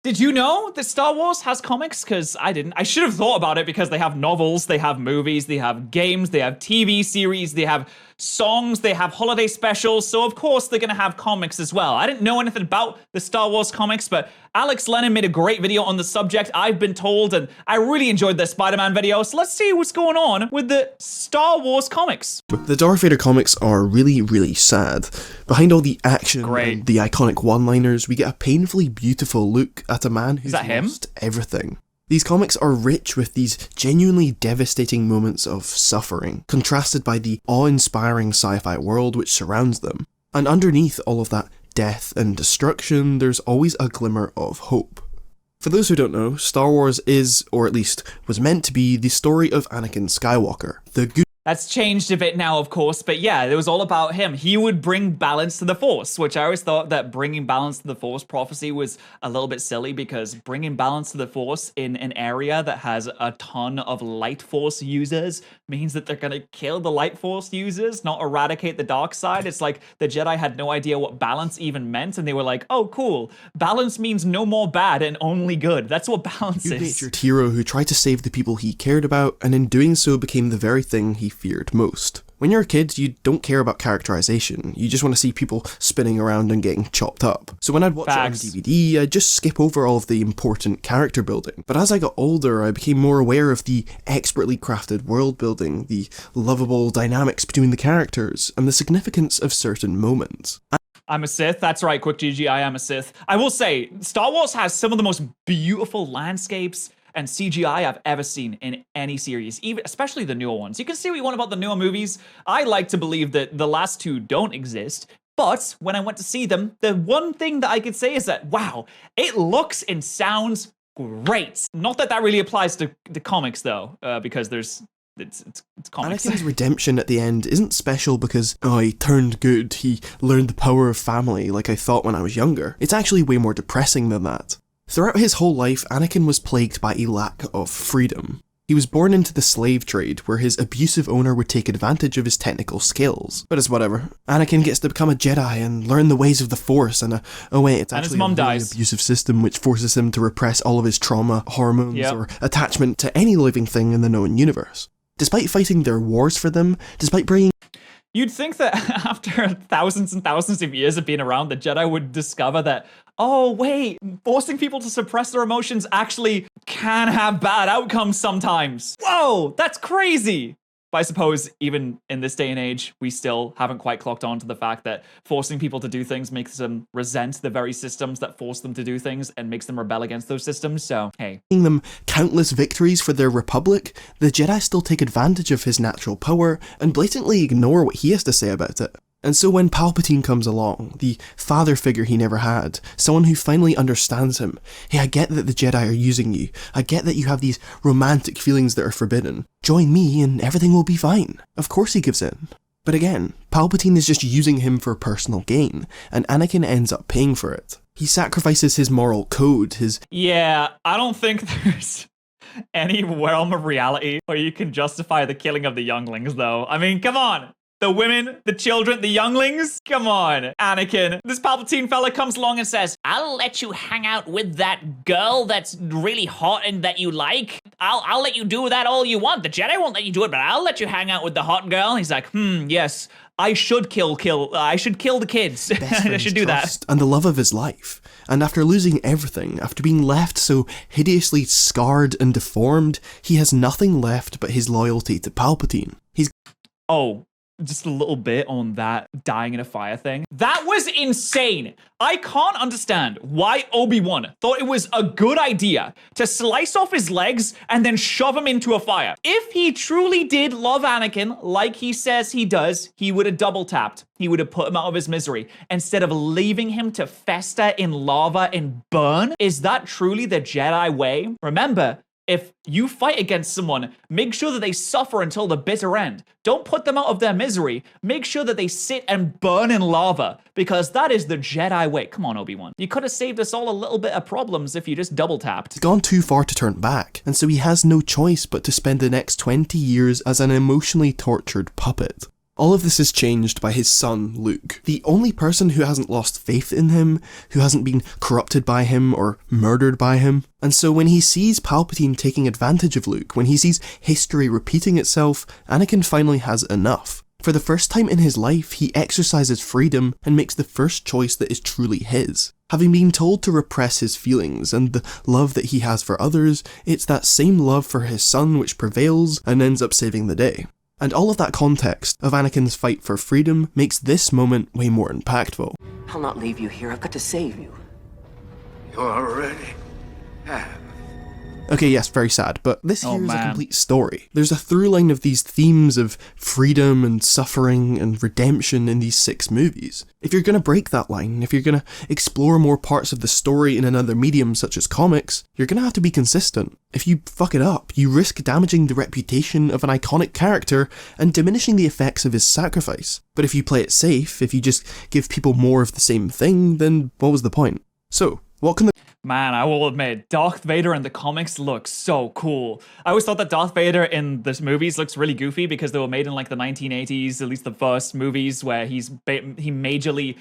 Did you know that Star Wars has comics? Because I didn't. I should have thought about it because they have novels, they have movies, they have games, they have TV series, they have songs, they have holiday specials, so of course they're gonna have comics as well. I didn't know anything about the Star Wars comics, but Alex Lennon made a great video on the subject, I've been told, and I really enjoyed their Spider-Man video, so let's see what's going on with the Star Wars comics. The Darth Vader comics are really, really sad. Behind all the action and the iconic one-liners, we get a painfully beautiful look at a man who's lost everything. These comics are rich with these genuinely devastating moments of suffering, contrasted by the awe-inspiring sci-fi world which surrounds them. And underneath all of that death and destruction, there's always a glimmer of hope. For those who don't know, Star Wars is, or at least was meant to be, the story of Anakin Skywalker, the good. That's changed a bit now, of course, but yeah, it was all about him. He would bring balance to the Force, which I always thought that bringing balance to the Force prophecy was a little bit silly, because bringing balance to the Force in an area that has a ton of Light Force users means that they're gonna kill the Light Force users, not eradicate the dark side. It's like the Jedi had no idea what balance even meant, and they were like, oh cool, balance means no more bad and only good. That's what balance is. Good-natured hero who tried to save the people he cared about, and in doing so became the very thing he feared most. When you're a kid, you don't care about characterization, you just want to see people spinning around and getting chopped up. So when I'd watch it on DVD, I'd just skip over all of the important character building. But as I got older, I became more aware of the expertly crafted world building, the lovable dynamics between the characters, and the significance of certain moments. I'm a Sith. That's right, Quick GG, I am a Sith. I will say, Star Wars has some of the most beautiful landscapes and CGI I've ever seen in any series, even especially the newer ones. You can say what you want about the newer movies. I like to believe that the last two don't exist, but when I went to see them, the one thing that I could say is that, wow, it looks and sounds great. Not that that really applies to the comics though, because it's comics. Anakin's redemption at the end isn't special because, oh, he turned good, he learned the power of family like I thought when I was younger. It's actually way more depressing than that. Throughout his whole life, Anakin was plagued by a lack of freedom. He was born into the slave trade, where his abusive owner would take advantage of his technical skills. But it's whatever. Anakin gets to become a Jedi and learn the ways of the Force, and oh wait, it's actually a really abusive system which forces him to repress all of his trauma, hormones, or attachment to any living thing in the known universe. Despite fighting their wars for them, despite bringing... You'd think that after thousands and thousands of years of being around, the Jedi would discover that, oh wait, forcing people to suppress their emotions actually can have bad outcomes sometimes. Whoa, that's crazy. But I suppose even in this day and age, we still haven't quite clocked on to the fact that forcing people to do things makes them resent the very systems that force them to do things and makes them rebel against those systems, so hey. Giving them countless victories for their republic, the Jedi still take advantage of his natural power and blatantly ignore what he has to say about it. And so when Palpatine comes along, the father figure he never had, someone who finally understands him, hey, I get that the Jedi are using you, I get that you have these romantic feelings that are forbidden, join me and everything will be fine. Of course he gives in. But again, Palpatine is just using him for personal gain, and Anakin ends up paying for it. He sacrifices his moral code, his... Yeah, I don't think there's any realm of reality where you can justify the killing of the younglings, though. I mean, come on! The women, the children, the younglings? Come on, Anakin. This Palpatine fella comes along and says, I'll let you hang out with that girl that's really hot and that you like. I'll let you do that all you want. The Jedi won't let you do it, but I'll let you hang out with the hot girl. And he's like, yes, I should kill the kids. I should do that. And the love of his life. And after losing everything, after being left so hideously scarred and deformed, he has nothing left but his loyalty to Palpatine. Just a little bit on that dying in a fire thing. That was insane. I can't understand why Obi-Wan thought it was a good idea to slice off his legs and then shove him into a fire. If he truly did love Anakin, like he says he does, he would have double tapped. He would have put him out of his misery instead of leaving him to fester in lava and burn. Is that truly the Jedi way? Remember, if you fight against someone, make sure that they suffer until the bitter end. Don't put them out of their misery. Make sure that they sit and burn in lava, because that is the Jedi way. Come on, Obi-Wan. You could have saved us all a little bit of problems if you just double tapped. He's gone too far to turn back, and so he has no choice but to spend the next 20 years as an emotionally tortured puppet. All of this is changed by his son, Luke. The only person who hasn't lost faith in him, who hasn't been corrupted by him or murdered by him. And so when he sees Palpatine taking advantage of Luke, when he sees history repeating itself, Anakin finally has enough. For the first time in his life, he exercises freedom and makes the first choice that is truly his. Having been told to repress his feelings and the love that he has for others, it's that same love for his son which prevails and ends up saving the day. And all of that context of Anakin's fight for freedom makes this moment way more impactful. I'll not leave you here. I've got to save you. You already have. Okay, yes, very sad, but this here is a man. complete story. There's a through line of these themes of freedom and suffering and redemption in these 6 movies. If you're going to break that line, if you're going to explore more parts of the story in another medium such as comics, you're going to have to be consistent. If you fuck it up, you risk damaging the reputation of an iconic character and diminishing the effects of his sacrifice. But if you play it safe, if you just give people more of the same thing, then what was the point? So, what can the... Man, I will admit, Darth Vader in the comics looks so cool. I always thought that Darth Vader in the movies looks really goofy because they were made in like the 1980s, at least the first movies where he majorly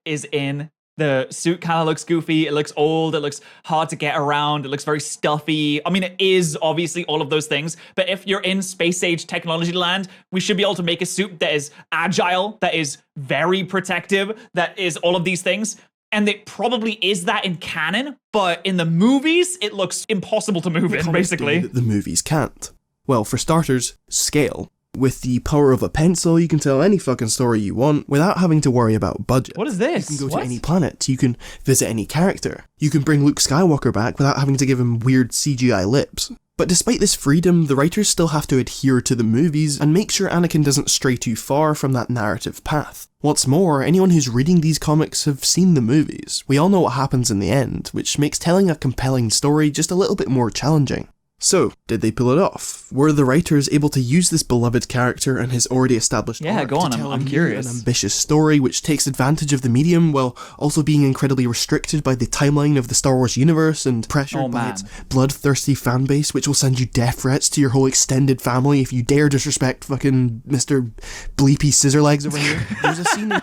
is in. The suit kind of looks goofy, it looks old, it looks hard to get around, it looks very stuffy. I mean, it is obviously all of those things, but if you're in space age technology land, we should be able to make a suit that is agile, that is very protective, that is all of these things. And it probably is that in canon, but in the movies, it looks impossible to move in, basically. That the movies can't. Well, for starters, scale. With the power of a pencil, you can tell any fucking story you want without having to worry about budget. What is this? You can go to any planet, you can visit any character. You can bring Luke Skywalker back without having to give him weird CGI lips. But despite this freedom, the writers still have to adhere to the movies and make sure Anakin doesn't stray too far from that narrative path. What's more, anyone who's reading these comics have seen the movies. We all know what happens in the end, which makes telling a compelling story just a little bit more challenging. So, did they pull it off? Were the writers able to use this beloved character and his already established arc go on, to tell I'm a new curious. and ambitious story which takes advantage of the medium while also being incredibly restricted by the timeline of the Star Wars universe and pressured by its bloodthirsty fanbase which will send you death threats to your whole extended family if you dare disrespect fucking Mr. Bleepy Scissorlegs over here? There's a scene in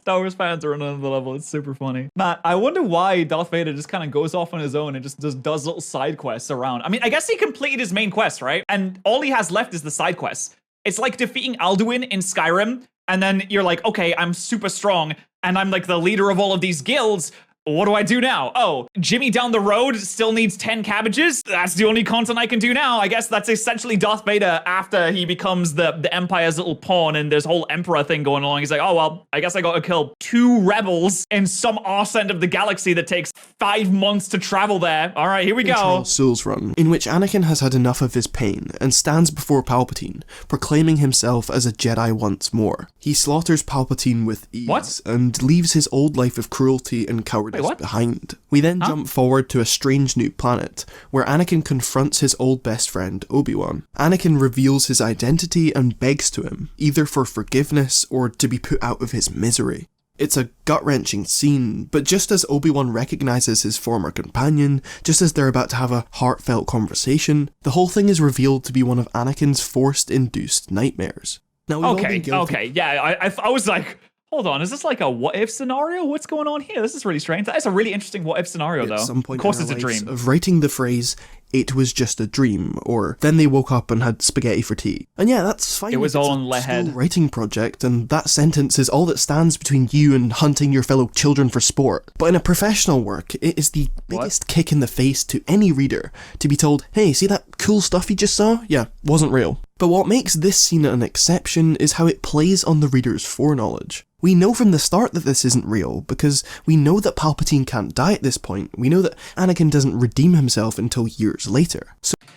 Star Wars fans are on another level. It's super funny. Matt, I wonder why Darth Vader just kind of goes off on his own and just does little side quests around. I mean, I guess he completed his main quest, right? And all he has left is the side quests. It's like defeating Alduin in Skyrim, and then you're like, okay, I'm super strong, and I'm like the leader of all of these guilds. What do I do now? Oh, Jimmy down the road still needs 10 cabbages? That's the only content I can do now. I guess that's essentially Darth Vader after he becomes the Empire's little pawn and this whole Emperor thing going along. He's like, oh, well, I guess I gotta kill 2 rebels in some arse end of the galaxy that takes 5 months to travel there. All right, here we go. Charles Soule's run, in which Anakin has had enough of his pain and stands before Palpatine, proclaiming himself as a Jedi once more. He slaughters Palpatine with ease and leaves his old life of cruelty and cowardice behind. We then jump forward to a strange new planet, where Anakin confronts his old best friend, Obi-Wan. Anakin reveals his identity and begs to him, either for forgiveness or to be put out of his misery. It's a gut-wrenching scene, but just as Obi-Wan recognises his former companion, just as they're about to have a heartfelt conversation, the whole thing is revealed to be one of Anakin's forced-induced nightmares. Now, I was like, hold on, is this like a what-if scenario? What's going on here? This is really strange. That is a really interesting what-if scenario, though. At some point of course in it's a our lives dream. of writing the phrase, "It was just a dream," or "Then they woke up and had spaghetti for tea." And yeah, that's fine. It was all in a Lehead. still writing project, and that sentence is all that stands between you and hunting your fellow children for sport. But in a professional work, it is the biggest kick in the face to any reader to be told, hey, see that cool stuff you just saw? Yeah, wasn't real. But what makes this scene an exception is how it plays on the reader's foreknowledge. We know from the start that this isn't real, because we know that Palpatine can't die at this point. We know that Anakin doesn't redeem himself until years later.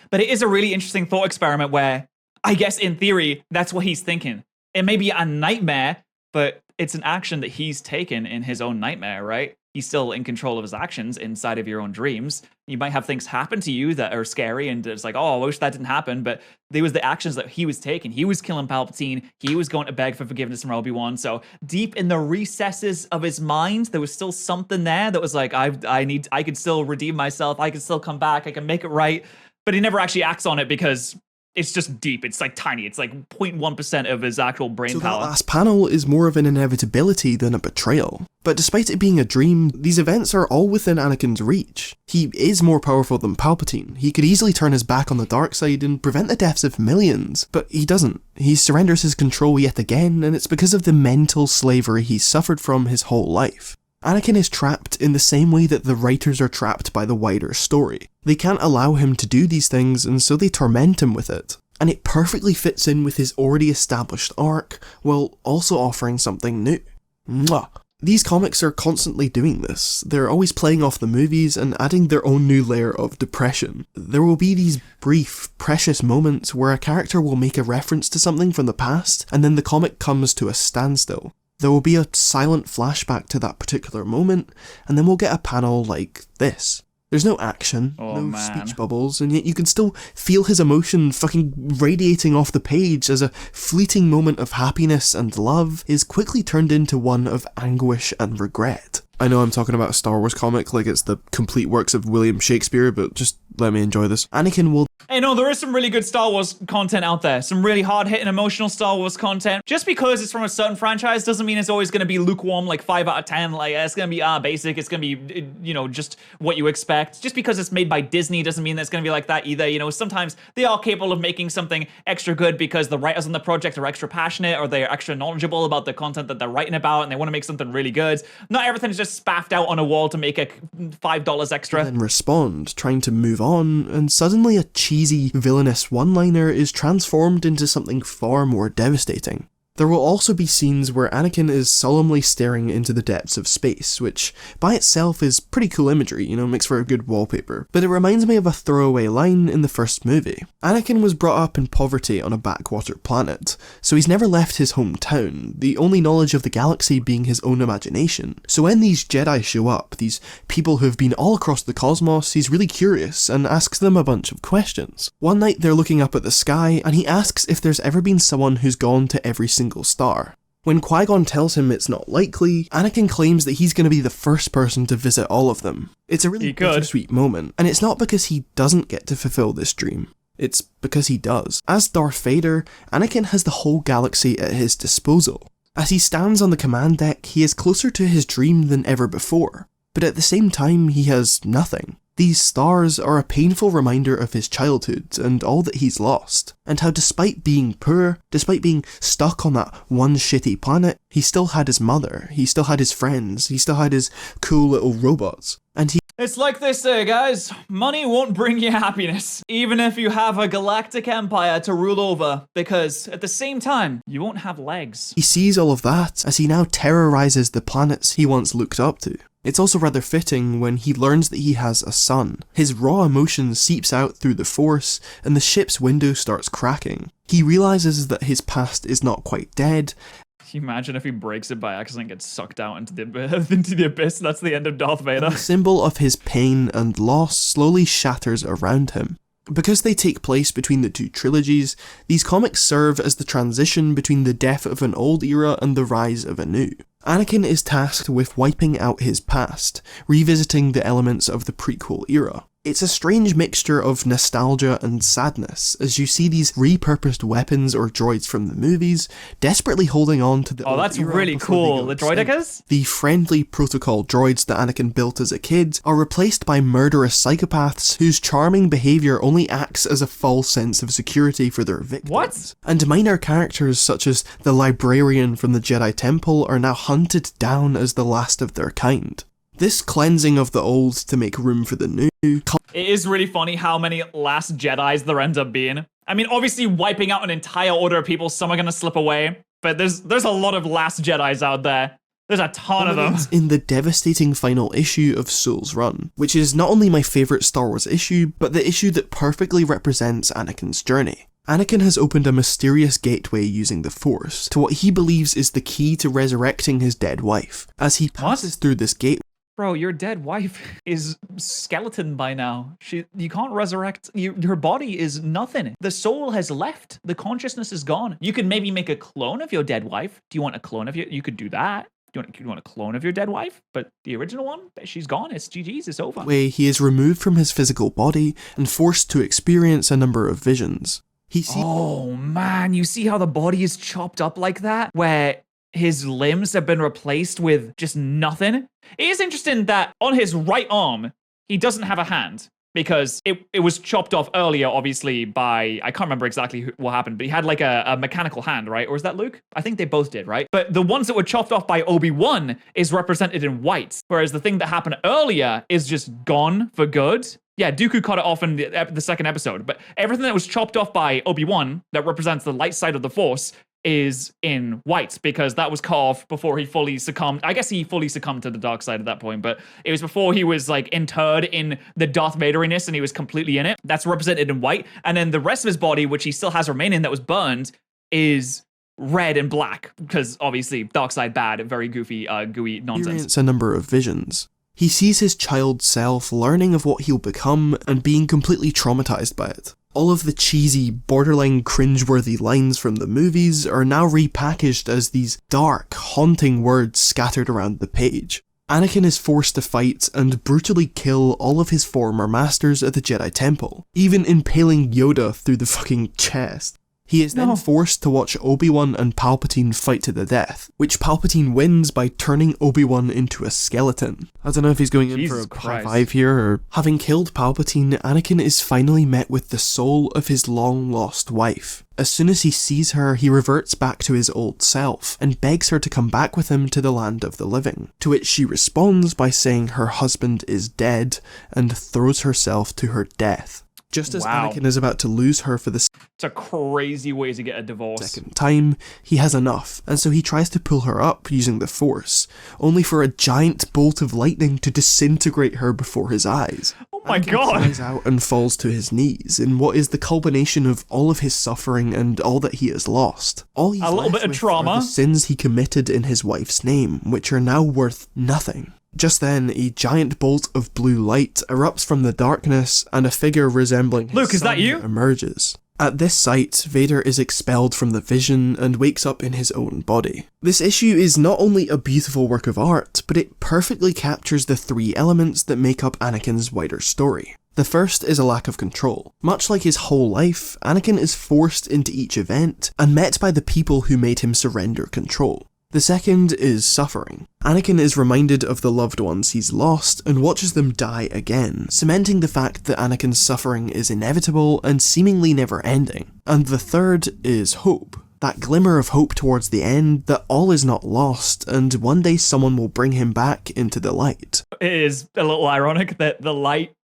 But it is a really interesting thought experiment where, I guess in theory, that's what he's thinking. It may be a nightmare, but it's an action that he's taken in his own nightmare, right? He's still in control of his actions inside of your own dreams. You might have things happen to you that are scary, and it's like, oh, I wish that didn't happen, but they was the actions that he was taking. He was killing Palpatine. He was going to beg for forgiveness from Obi-Wan. So deep in the recesses of his mind, there was still something there that was like, I could still redeem myself. I could still come back. I can make it right. But he never actually acts on it because it's just deep. It's like tiny. It's like 0.1% of his actual brain So power. that last panel is more of an inevitability than a betrayal. But despite it being a dream, these events are all within Anakin's reach. He is more powerful than Palpatine. He could easily turn his back on the dark side and prevent the deaths of millions, but he doesn't. He surrenders his control yet again, and it's because of the mental slavery he's suffered from his whole life. Anakin is trapped in the same way that the writers are trapped by the wider story. They can't allow him to do these things, and so they torment him with it. And it perfectly fits in with his already established arc, while also offering something new. Mwah. These comics are constantly doing this. They're always playing off the movies and adding their own new layer of depression. There will be these brief, precious moments where a character will make a reference to something from the past, and then the comic comes to a standstill. There will be a silent flashback to that particular moment, and then we'll get a panel like this. There's no action, no speech bubbles, and yet you can still feel his emotion fucking radiating off the page as a fleeting moment of happiness and love is quickly turned into one of anguish and regret. I know I'm talking about a Star Wars comic like it's the complete works of William Shakespeare, but just let me enjoy this. Anakin will... Hey, no, there is some really good Star Wars content out there. Some really hard-hitting, emotional Star Wars content. Just because it's from a certain franchise doesn't mean it's always going to be lukewarm, like 5 out of 10. Like, it's going to be basic. It's going to be, you know, just what you expect. Just because it's made by Disney doesn't mean that it's going to be like that either. You know, sometimes they are capable of making something extra good because the writers on the project are extra passionate or they're extra knowledgeable about the content that they're writing about and they want to make something really good. Not everything's just spaffed out on a wall to make a $5 extra. Then respond, trying to move on, and suddenly a cheesy, villainous one-liner is transformed into something far more devastating. There will also be scenes where Anakin is solemnly staring into the depths of space, which by itself is pretty cool imagery, you know, makes for a good wallpaper. But it reminds me of a throwaway line in the first movie. Anakin was brought up in poverty on a backwater planet, so he's never left his hometown, the only knowledge of the galaxy being his own imagination. So when these Jedi show up, these people who've been all across the cosmos, he's really curious and asks them a bunch of questions. One night they're looking up at the sky, and he asks if there's ever been someone who's gone to every single star. When Qui-Gon tells him it's not likely, Anakin claims that he's going to be the first person to visit all of them. It's a really bittersweet moment, and it's not because he doesn't get to fulfill this dream. It's because he does. As Darth Vader, Anakin has the whole galaxy at his disposal. As he stands on the command deck, he is closer to his dream than ever before. But at the same time, he has nothing. These stars are a painful reminder of his childhood and all that he's lost, and how despite being poor, despite being stuck on that one shitty planet, he still had his mother, he still had his friends, he still had his cool little robots, and he... It's like they say, guys, money won't bring you happiness, even if you have a galactic empire to rule over, because at the same time, you won't have legs. He sees all of that as he now terrorizes the planets he once looked up to. It's also rather fitting when he learns that he has a son. His raw emotion seeps out through the Force, and the ship's window starts cracking. He realizes that his past is not quite dead. Can you imagine if he breaks it by accident and gets sucked out into the abyss? That's the end of Darth Vader. The symbol of his pain and loss slowly shatters around him. Because they take place between the two trilogies, these comics serve as the transition between the death of an old era and the rise of a new. Anakin is tasked with wiping out his past, revisiting the elements of the prequel era. It's a strange mixture of nostalgia and sadness, as you see these repurposed weapons or droids from the movies desperately holding on to the old that's era really before they cool. go The extinct. droidekas? The friendly protocol droids that Anakin built as a kid are replaced by murderous psychopaths whose charming behaviour only acts as a false sense of security for their victims. What? And minor characters such as the librarian from the Jedi Temple are now hunted down as the last of their kind. This cleansing of the old to make room for the new... It is really funny how many Last Jedis there end up being. I mean, obviously wiping out an entire order of people, some are going to slip away, but there's a lot of Last Jedis out there. There's a ton of them. In the devastating final issue of Soul's Run, which is not only my favourite Star Wars issue, but the issue that perfectly represents Anakin's journey. Anakin has opened a mysterious gateway using the Force to what he believes is the key to resurrecting his dead wife. As he passes through this gateway, Bro, your dead wife is skeleton by now. You can't resurrect. Her body is nothing. The soul has left. The consciousness is gone. You could maybe make a clone of your dead wife. Do you want a clone of you could do that. Do you want a clone of your dead wife? But the original one, she's gone. It's GG's. It's over. he is removed from his physical body and forced to experience a number of visions. He sees Oh man, you see how the body is chopped up like that? Where his limbs have been replaced with just nothing? It is interesting that on his right arm, he doesn't have a hand. Because it was chopped off earlier, obviously, by, I can't remember exactly what happened, but he had like a mechanical hand, right? Or is that Luke? I think they both did, right? But the ones that were chopped off by Obi-Wan is represented in white, whereas the thing that happened earlier is just gone for good. Yeah, Dooku cut it off in the second episode, but everything that was chopped off by Obi-Wan that represents the light side of the Force is in white because that was cut off before he fully succumbed. I guess he fully succumbed to the dark side at that point, but it was before he was like interred in the Darth Vaderiness and he was completely in it. That's represented in white. And then the rest of his body, which he still has remaining that was burned, is red and black because obviously dark side bad, very goofy, gooey nonsense. It's a number of visions. He sees his child self learning of what he'll become and being completely traumatized by it. All of the cheesy, borderline cringeworthy lines from the movies are now repackaged as these dark, haunting words scattered around the page. Anakin is forced to fight and brutally kill all of his former masters at the Jedi Temple, even impaling Yoda through the fucking chest. He is then forced to watch Obi-Wan and Palpatine fight to the death, which Palpatine wins by turning Obi-Wan into a skeleton. I don't know if he's going in for a high five here, or... Having killed Palpatine, Anakin is finally met with the soul of his long-lost wife. As soon as he sees her, he reverts back to his old self, and begs her to come back with him to the land of the living, to which she responds by saying her husband is dead, and throws herself to her death. Just as Anakin is about to lose her for the It's a crazy way to get a divorce. second time, he has enough, and so he tries to pull her up using the Force, only for a giant bolt of lightning to disintegrate her before his eyes. Oh my Anakin god! cries out and falls to his knees in what is the culmination of all of his suffering and all that he has lost. All he's a little left bit of with trauma. are the sins he committed in his wife's name, which are now worth nothing. Just then, a giant bolt of blue light erupts from the darkness, and a figure resembling his Luke, is that son you? emerges. At this sight, Vader is expelled from the vision and wakes up in his own body. This issue is not only a beautiful work of art, but it perfectly captures the three elements that make up Anakin's wider story. The first is a lack of control. Much like his whole life, Anakin is forced into each event and met by the people who made him surrender control. The second is suffering. Anakin is reminded of the loved ones he's lost and watches them die again, cementing the fact that Anakin's suffering is inevitable and seemingly never ending. And the third is hope. That glimmer of hope towards the end that all is not lost and one day someone will bring him back into the light. It is a little ironic that the light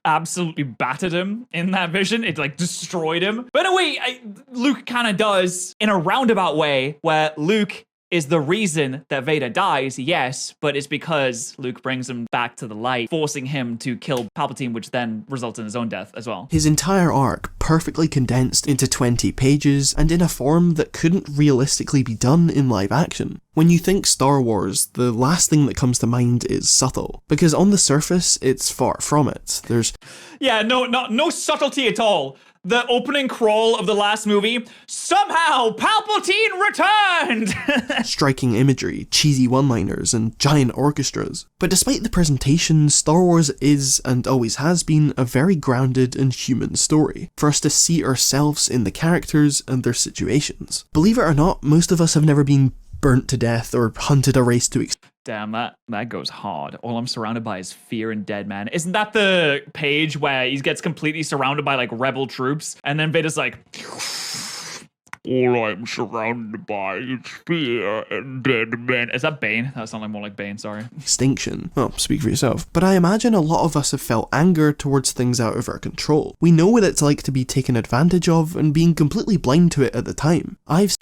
absolutely battered him in that vision. It like destroyed him. But in a way, Luke kind of does in a roundabout way where Luke is the reason that Vader dies, yes, but it's because Luke brings him back to the light, forcing him to kill Palpatine, which then results in his own death as well. His entire arc perfectly condensed into 20 pages and in a form that couldn't realistically be done in live action. When you think Star Wars, the last thing that comes to mind is subtle, because on the surface, it's far from it. There's no subtlety at all. The opening crawl of the last movie, somehow Palpatine returned! striking imagery, cheesy one-liners, and giant orchestras. But despite the presentation, Star Wars is, and always has been, a very grounded and human story, for us to see ourselves in the characters and their situations. Believe it or not, most of us have never been burnt to death or hunted a race to Damn, that goes hard. All I'm surrounded by is fear and dead man. Isn't that the page where he gets completely surrounded by like rebel troops? And then Vader's like, all I'm surrounded by is fear and dead men. Is that Bane? That sounded more like Bane, sorry. extinction. Well, speak for yourself. But I imagine a lot of us have felt anger towards things out of our control. We know what it's like to be taken advantage of and being completely blind to it at the time. I've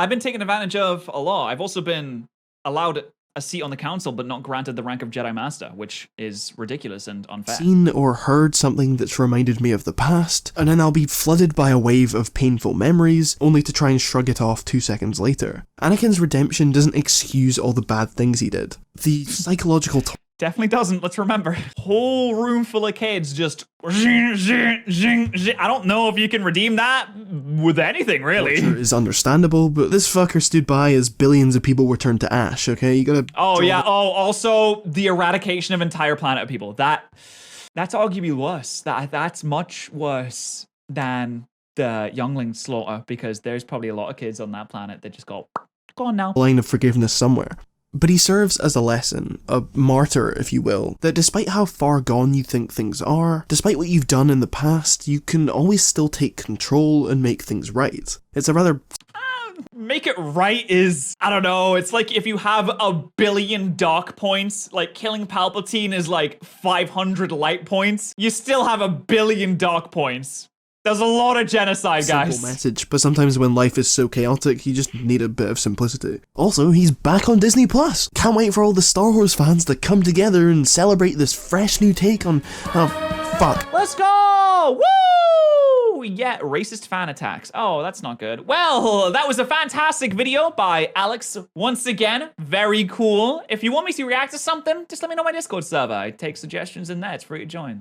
been taken advantage of a lot. I've also been allowed a seat on the council, but not granted the rank of Jedi Master, which is ridiculous and unfair. seen or heard something that's reminded me of the past, and then I'll be flooded by a wave of painful memories, only to try and shrug it off 2 seconds later. Anakin's redemption doesn't excuse all the bad things he did. The psychological Definitely doesn't. Let's remember. Whole room full of kids just zing, zing, zing, zing. I don't know if you can redeem that with anything, really. torture is understandable, but this fucker stood by as billions of people were turned to ash, okay? You gotta... Also the eradication of entire planet of people. That's arguably worse. That's much worse than the youngling slaughter because there's probably a lot of kids on that planet that just go on now. Line of forgiveness somewhere. But he serves as a lesson, a martyr if you will, that despite how far gone you think things are, despite what you've done in the past, you can always still take control and make things right. It's a rather... Make it right is, I don't know, it's like if you have 1 billion dark points, like killing Palpatine is like 500 light points, you still have 1 billion dark points. There's a lot of genocide, guys. Simple message, but sometimes when life is so chaotic, you just need a bit of simplicity. Also, he's back on Disney+. Can't wait for all the Star Wars fans to come together and celebrate this fresh new take on... oh, fuck. Let's go! Woo! Yeah, racist fan attacks. Oh, that's not good. Well, that was a fantastic video by Alex. Once again, very cool. If you want me to react to something, just let me know my Discord server. I take suggestions in there. It's free to join.